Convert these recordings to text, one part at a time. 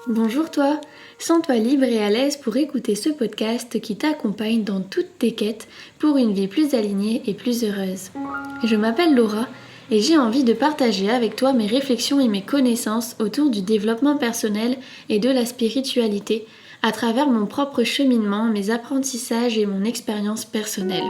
Bonjour toi, sens-toi libre et à l'aise pour écouter ce podcast qui t'accompagne dans toutes tes quêtes pour une vie plus alignée et plus heureuse. Je m'appelle Laura et j'ai envie de partager avec toi mes réflexions et mes connaissances autour du développement personnel et de la spiritualité à travers mon propre cheminement, mes apprentissages et mon expérience personnelle.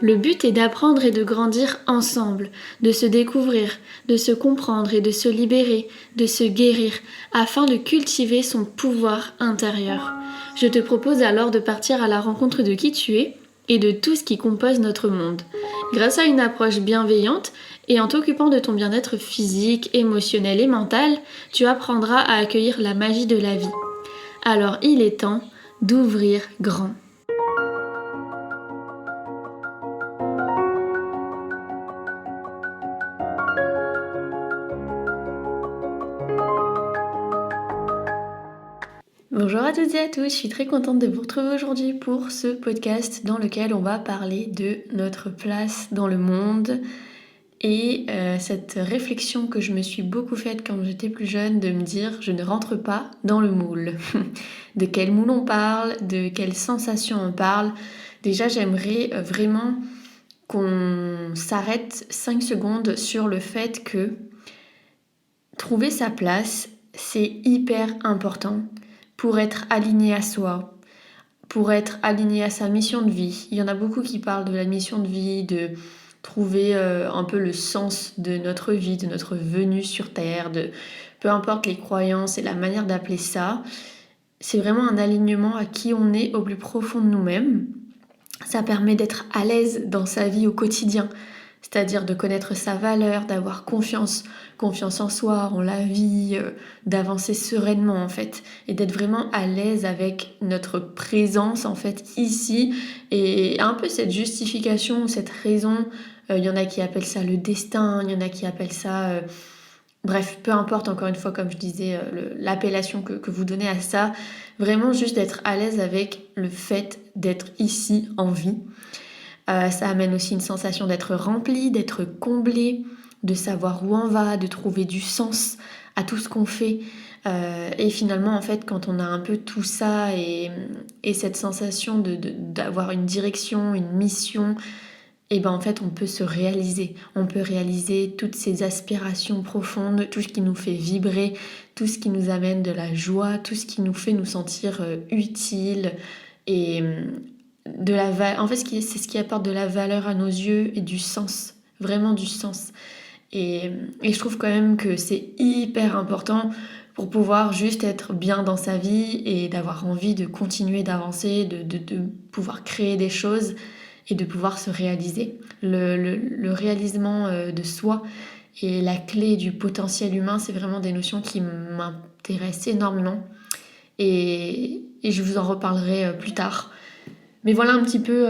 Le but est d'apprendre et de grandir ensemble, de se découvrir, de se comprendre et de se libérer, de se guérir, afin de cultiver son pouvoir intérieur. Je te propose alors de partir à la rencontre de qui tu es et de tout ce qui compose notre monde. Grâce à une approche bienveillante et en t'occupant de ton bien-être physique, émotionnel et mental, tu apprendras à accueillir la magie de la vie. Alors il est temps d'ouvrir grand. Bonjour à toutes et à tous, je suis très contente de vous retrouver aujourd'hui pour ce podcast dans lequel on va parler de notre place dans le monde et cette réflexion que je me suis beaucoup faite quand j'étais plus jeune de me dire je ne rentre pas dans le moule. De quel moule on parle, de quelles sensations on parle. Déjà j'aimerais vraiment qu'on s'arrête 5 secondes sur le fait que trouver sa place c'est hyper important. Pour être aligné à soi, pour être aligné à sa mission de vie. Il y en a beaucoup qui parlent de la mission de vie, de trouver un peu le sens de notre vie, de notre venue sur Terre, de peu importe les croyances et la manière d'appeler ça. C'est vraiment un alignement à qui on est au plus profond de nous-mêmes. Ça permet d'être à l'aise dans sa vie au quotidien, c'est-à-dire de connaître sa valeur, d'avoir confiance en soi, en la vie, d'avancer sereinement en fait, et d'être vraiment à l'aise avec notre présence en fait ici, et un peu cette justification, cette raison, il y en a qui appellent ça le destin, il y en a qui appellent ça... Bref, peu importe, encore une fois, comme je disais, l'appellation que vous donnez à ça, vraiment juste d'être à l'aise avec le fait d'être ici en vie. Ça amène aussi une sensation d'être rempli, d'être comblé, de savoir où on va, de trouver du sens à tout ce qu'on fait. Et finalement, en fait, quand on a un peu tout ça et cette sensation d'avoir une direction, une mission, et ben en fait on peut se réaliser, on peut réaliser toutes ces aspirations profondes, tout ce qui nous fait vibrer, tout ce qui nous amène de la joie, tout ce qui nous fait nous sentir utiles et en fait c'est ce qui apporte de la valeur à nos yeux et du sens, vraiment du sens. Et je trouve quand même que c'est hyper important pour pouvoir juste être bien dans sa vie et d'avoir envie de continuer d'avancer, de pouvoir créer des choses et de pouvoir se réaliser. Le réalisement de soi et la clé du potentiel humain, c'est vraiment des notions qui m'intéressent énormément. Et je vous en reparlerai plus tard. Mais voilà un petit peu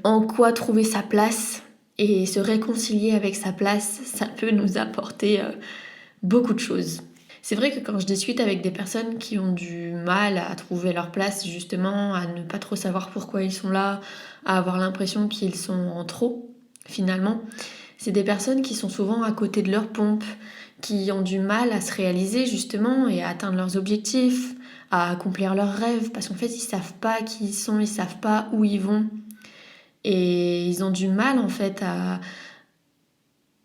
en quoi trouver sa place et se réconcilier avec sa place, ça peut nous apporter beaucoup de choses. C'est vrai que quand je discute avec des personnes qui ont du mal à trouver leur place, justement, à ne pas trop savoir pourquoi ils sont là, à avoir l'impression qu'ils sont en trop, finalement, c'est des personnes qui sont souvent à côté de leur pompe, qui ont du mal à se réaliser, justement, et à atteindre leurs objectifs, à accomplir leurs rêves, parce qu'en fait, ils savent pas qui ils sont, ils savent pas où ils vont. Et ils ont du mal, en fait,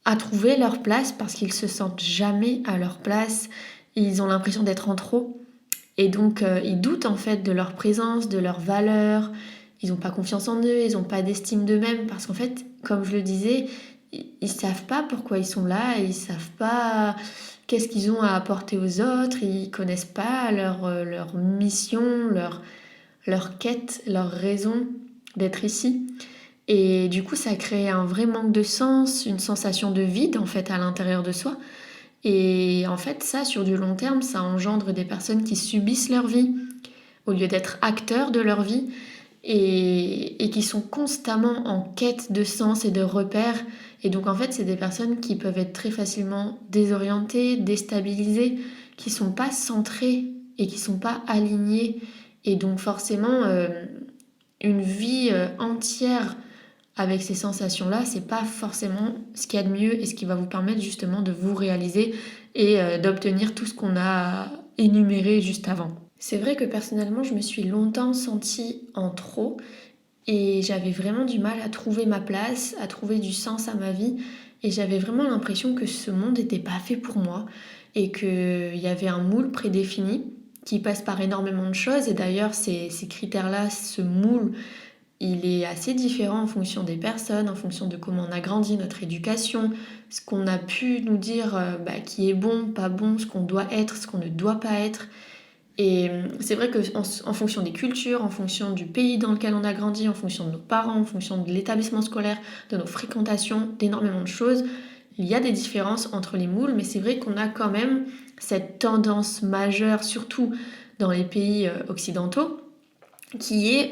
à trouver leur place parce qu'ils se sentent jamais à leur place. Ils ont l'impression d'être en trop. Et donc, ils doutent, en fait, de leur présence, de leur valeur. Ils n'ont pas confiance en eux, ils n'ont pas d'estime d'eux-mêmes. Parce qu'en fait, comme je le disais, ils savent pas pourquoi ils sont là, ils savent pas qu'est-ce qu'ils ont à apporter aux autres, ils connaissent pas leur mission, leur quête, leur raison d'être ici. Et du coup, ça crée un vrai manque de sens, une sensation de vide en fait à l'intérieur de soi. Et en fait, ça, sur du long terme, ça engendre des personnes qui subissent leur vie au lieu d'être acteurs de leur vie et qui sont constamment en quête de sens et de repères. Et donc en fait, c'est des personnes qui peuvent être très facilement désorientées, déstabilisées, qui sont pas centrées et qui sont pas alignées. Et donc forcément, une vie entière avec ces sensations-là, c'est pas forcément ce qu'il y a de mieux et ce qui va vous permettre justement de vous réaliser et d'obtenir tout ce qu'on a énumérées juste avant. C'est vrai que personnellement, je me suis longtemps sentie en trop et j'avais vraiment du mal à trouver ma place, à trouver du sens à ma vie et j'avais vraiment l'impression que ce monde n'était pas fait pour moi et qu'il y avait un moule prédéfini qui passe par énormément de choses et d'ailleurs ces critères-là, ce moule, il est assez différent en fonction des personnes, en fonction de comment on a grandi, notre éducation, ce qu'on a pu nous dire qui est bon, pas bon, ce qu'on doit être, ce qu'on ne doit pas être. Et c'est vrai qu'en fonction des cultures, en fonction du pays dans lequel on a grandi, en fonction de nos parents, en fonction de l'établissement scolaire, de nos fréquentations, d'énormément de choses, il y a des différences entre les moules, mais c'est vrai qu'on a quand même cette tendance majeure, surtout dans les pays occidentaux, qui est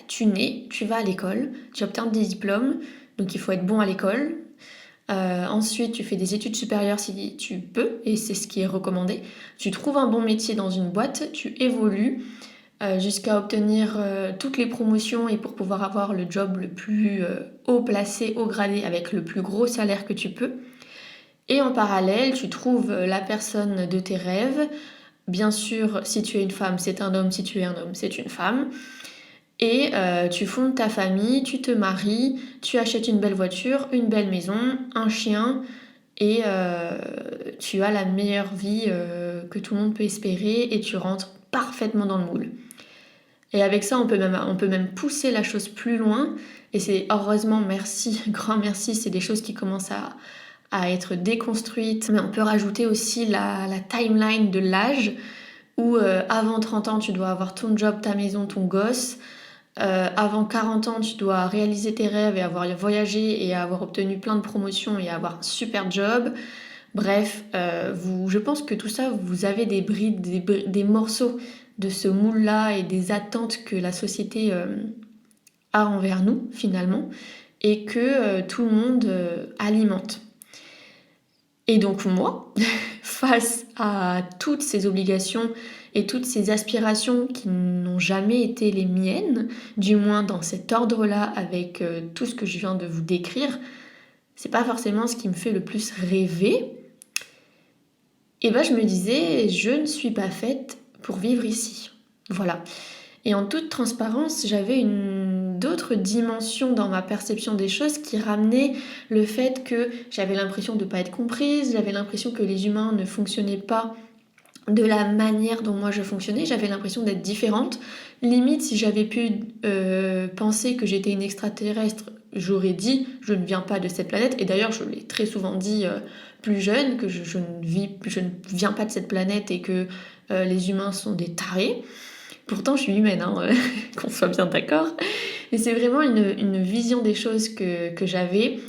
tu nais, tu vas à l'école, tu obtiens des diplômes, donc il faut être bon à l'école. Ensuite, tu fais des études supérieures si tu peux, et c'est ce qui est recommandé. Tu trouves un bon métier dans une boîte, tu évolues jusqu'à obtenir toutes les promotions et pour pouvoir avoir le job le plus haut placé, haut gradé, avec le plus gros salaire que tu peux. Et en parallèle, tu trouves la personne de tes rêves. Bien sûr, si tu es une femme, c'est un homme. Si tu es un homme, c'est une femme. Et tu fondes ta famille, tu te maries, tu achètes une belle voiture, une belle maison, un chien, et tu as la meilleure vie que tout le monde peut espérer, et tu rentres parfaitement dans le moule. Et avec ça, on peut même pousser la chose plus loin, et c'est heureusement, merci, grand merci, c'est des choses qui commencent à être déconstruites, mais on peut rajouter aussi la timeline de l'âge, où avant 30 ans, tu dois avoir ton job, ta maison, ton gosse. Avant 40 ans, tu dois réaliser tes rêves et avoir voyagé et avoir obtenu plein de promotions et avoir un super job. Bref, je pense que tout ça, vous avez des brides, des morceaux de ce moule-là et des attentes que la société a envers nous, finalement, et que tout le monde alimente. Et donc moi, face à toutes ces obligations et toutes ces aspirations qui n'ont jamais été les miennes, du moins dans cet ordre-là avec tout ce que je viens de vous décrire, c'est pas forcément ce qui me fait le plus rêver. Et je me disais, je ne suis pas faite pour vivre ici. Voilà. Et en toute transparence, j'avais d'autres dimensions dans ma perception des choses qui ramenaient le fait que j'avais l'impression de ne pas être comprise, j'avais l'impression que les humains ne fonctionnaient pas de la manière dont moi je fonctionnais, j'avais l'impression d'être différente. Limite, si j'avais pu penser que j'étais une extraterrestre, j'aurais dit je ne viens pas de cette planète. Et d'ailleurs, je l'ai très souvent dit plus jeune, que je ne viens pas de cette planète et que les humains sont des tarés. Pourtant, je suis humaine, qu'on soit bien d'accord. Et c'est vraiment une vision des choses que j'avais.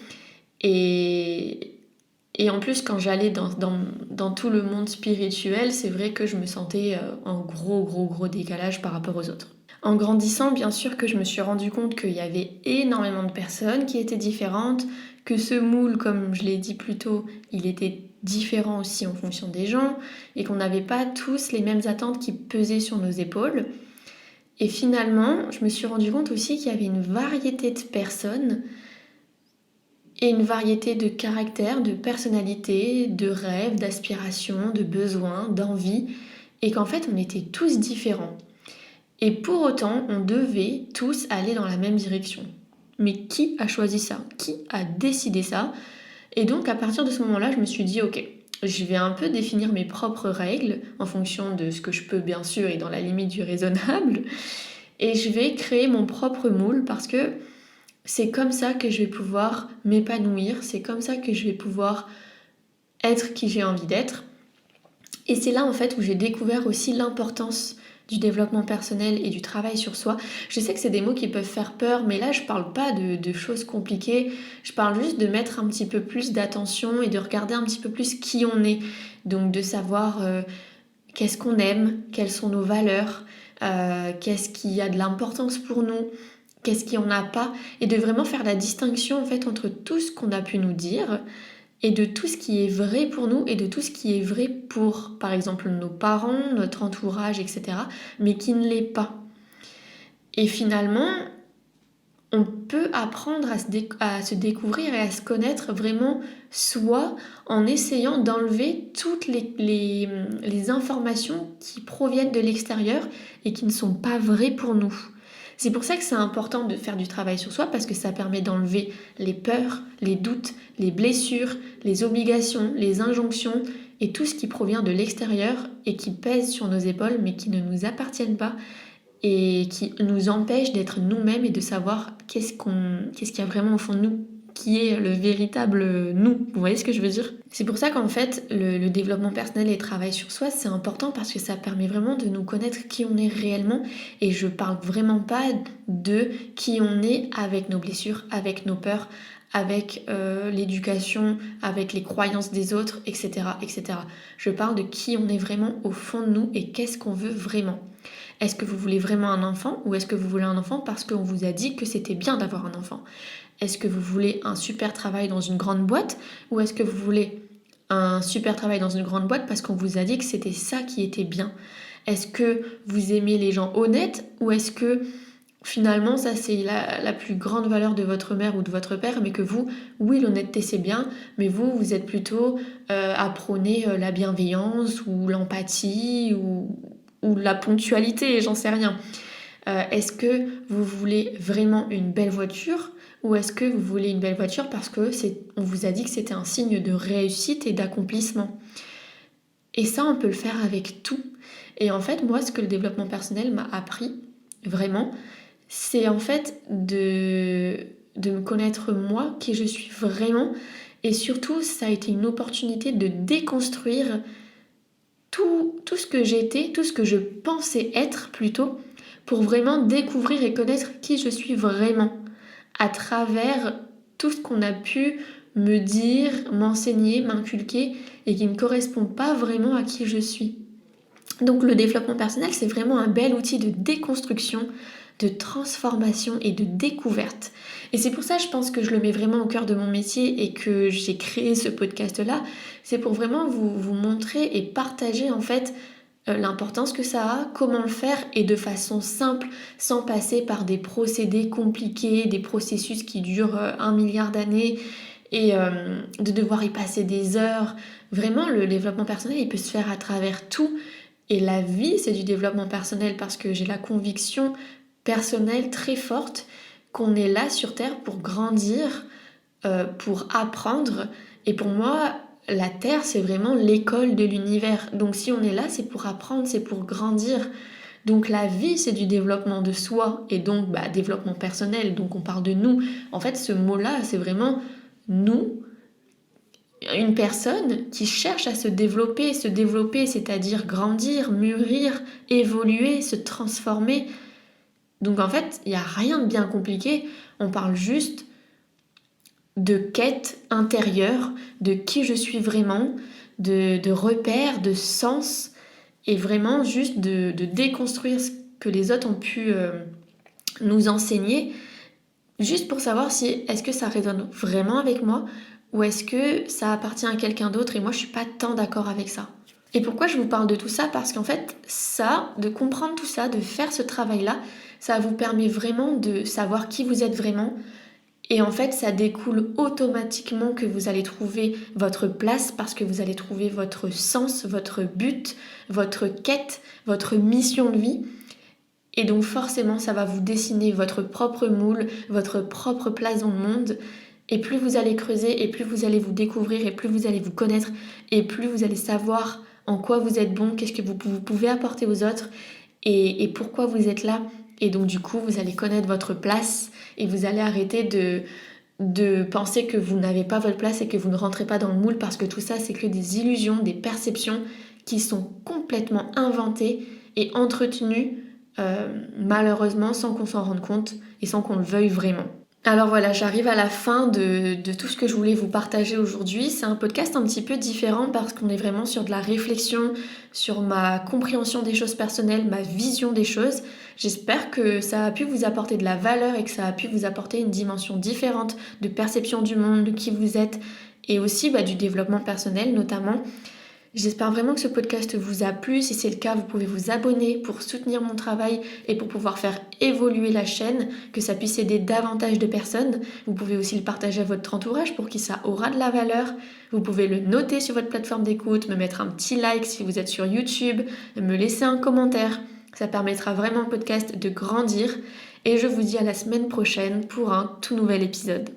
Et en plus, quand j'allais dans tout le monde spirituel, c'est vrai que je me sentais en gros décalage par rapport aux autres. En grandissant, bien sûr que je me suis rendu compte qu'il y avait énormément de personnes qui étaient différentes, que ce moule, comme je l'ai dit plus tôt, il était différent aussi en fonction des gens, et qu'on n'avait pas tous les mêmes attentes qui pesaient sur nos épaules. Et finalement, je me suis rendu compte aussi qu'il y avait une variété de personnes et une variété de caractères, de personnalités, de rêves, d'aspirations, de besoins, d'envies, et qu'en fait on était tous différents. Et pour autant, on devait tous aller dans la même direction. Mais qui a choisi ça? Qui a décidé ça? Et donc à partir de ce moment-là, je me suis dit ok, je vais un peu définir mes propres règles en fonction de ce que je peux bien sûr et dans la limite du raisonnable. Et je vais créer mon propre moule parce que c'est comme ça que je vais pouvoir m'épanouir, c'est comme ça que je vais pouvoir être qui j'ai envie d'être. Et c'est là en fait où j'ai découvert aussi l'importance du développement personnel et du travail sur soi. Je sais que c'est des mots qui peuvent faire peur, mais là je parle pas de choses compliquées, je parle juste de mettre un petit peu plus d'attention et de regarder un petit peu plus qui on est. Donc de savoir qu'est-ce qu'on aime, quelles sont nos valeurs, qu'est-ce qui a de l'importance pour nous, qu'est-ce qui en a pas, et de vraiment faire la distinction en fait entre tout ce qu'on a pu nous dire et de tout ce qui est vrai pour nous et de tout ce qui est vrai pour, par exemple, nos parents, notre entourage, etc., mais qui ne l'est pas. Et finalement, on peut apprendre à se découvrir et à se connaître vraiment soi en essayant d'enlever toutes les informations qui proviennent de l'extérieur et qui ne sont pas vraies pour nous. C'est pour ça que c'est important de faire du travail sur soi parce que ça permet d'enlever les peurs, les doutes, les blessures, les obligations, les injonctions et tout ce qui provient de l'extérieur et qui pèse sur nos épaules mais qui ne nous appartiennent pas et qui nous empêche d'être nous-mêmes et de savoir qu'est-ce qu'il y a vraiment au fond de nous, qui est le véritable nous. Vous voyez ce que je veux dire? C'est pour ça qu'en fait, le développement personnel et le travail sur soi, c'est important parce que ça permet vraiment de nous connaître qui on est réellement. Et je parle vraiment pas de qui on est avec nos blessures, avec nos peurs, avec l'éducation, avec les croyances des autres, etc., etc. Je parle de qui on est vraiment au fond de nous et qu'est-ce qu'on veut vraiment. Est-ce que vous voulez vraiment un enfant ou est-ce que vous voulez un enfant parce qu'on vous a dit que c'était bien d'avoir un enfant? Est-ce que vous voulez un super travail dans une grande boîte ou est-ce que vous voulez un super travail dans une grande boîte parce qu'on vous a dit que c'était ça qui était bien? Est-ce que vous aimez les gens honnêtes ou est-ce que finalement ça c'est la plus grande valeur de votre mère ou de votre père mais que vous, oui l'honnêteté c'est bien mais vous êtes plutôt à prôner la bienveillance ou l'empathie ou la ponctualité, j'en sais rien. Est-ce que vous voulez vraiment une belle voiture ou est-ce que vous voulez une belle voiture parce que on vous a dit que c'était un signe de réussite et d'accomplissement? Et ça, on peut le faire avec tout. Et en fait, moi, ce que le développement personnel m'a appris, vraiment, c'est en fait de me connaître moi, qui je suis vraiment. Et surtout, ça a été une opportunité de déconstruire tout ce que j'étais, tout ce que je pensais être plutôt, pour vraiment découvrir et connaître qui je suis vraiment à travers tout ce qu'on a pu me dire, m'enseigner, m'inculquer et qui ne correspond pas vraiment à qui je suis. Donc le développement personnel, c'est vraiment un bel outil de déconstruction, de transformation et de découverte. Et c'est pour ça, je pense que je le mets vraiment au cœur de mon métier et que j'ai créé ce podcast-là. C'est pour vraiment vous montrer et partager en fait l'importance que ça a, comment le faire et de façon simple, sans passer par des procédés compliqués, des processus qui durent 1 milliard d'années et de devoir y passer des heures. Vraiment, le développement personnel, il peut se faire à travers tout. Et la vie, c'est du développement personnel parce que j'ai la conviction personnelle très forte qu'on est là sur Terre pour grandir, pour apprendre. Et pour moi, la Terre, c'est vraiment l'école de l'univers. Donc si on est là, c'est pour apprendre, c'est pour grandir. Donc la vie, c'est du développement de soi et donc développement personnel. Donc on parle de nous. En fait, ce mot-là, c'est vraiment nous, une personne qui cherche à se développer, c'est-à-dire grandir, mûrir, évoluer, se transformer. Donc en fait, il n'y a rien de bien compliqué, on parle juste de quête intérieure, de qui je suis vraiment, de repères, de sens, et vraiment juste de déconstruire ce que les autres ont pu nous enseigner, juste pour savoir si est-ce que ça résonne vraiment avec moi, ou est-ce que ça appartient à quelqu'un d'autre et moi je suis pas tant d'accord avec ça. Et pourquoi je vous parle de tout ça? Parce qu'en fait, ça, de comprendre tout ça, de faire ce travail-là, ça vous permet vraiment de savoir qui vous êtes vraiment. Et en fait, ça découle automatiquement que vous allez trouver votre place parce que vous allez trouver votre sens, votre but, votre quête, votre mission de vie. Et donc forcément, ça va vous dessiner votre propre moule, votre propre place dans le monde. Et plus vous allez creuser, et plus vous allez vous découvrir, et plus vous allez vous connaître, et plus vous allez savoir en quoi vous êtes bon, qu'est-ce que vous pouvez apporter aux autres, et pourquoi vous êtes là. Et donc du coup, vous allez connaître votre place, et vous allez arrêter de penser que vous n'avez pas votre place et que vous ne rentrez pas dans le moule, parce que tout ça, c'est que des illusions, des perceptions qui sont complètement inventées et entretenues, malheureusement, sans qu'on s'en rende compte et sans qu'on le veuille vraiment. Alors voilà, j'arrive à la fin de tout ce que je voulais vous partager aujourd'hui. C'est un podcast un petit peu différent parce qu'on est vraiment sur de la réflexion, sur ma compréhension des choses personnelles, ma vision des choses. J'espère que ça a pu vous apporter de la valeur et que ça a pu vous apporter une dimension différente de perception du monde, de qui vous êtes et aussi du développement personnel notamment. J'espère vraiment que ce podcast vous a plu. Si c'est le cas, vous pouvez vous abonner pour soutenir mon travail et pour pouvoir faire évoluer la chaîne, que ça puisse aider davantage de personnes. Vous pouvez aussi le partager à votre entourage pour qui ça aura de la valeur. Vous pouvez le noter sur votre plateforme d'écoute, me mettre un petit like si vous êtes sur YouTube, me laisser un commentaire. Ça permettra vraiment au podcast de grandir. Et je vous dis à la semaine prochaine pour un tout nouvel épisode.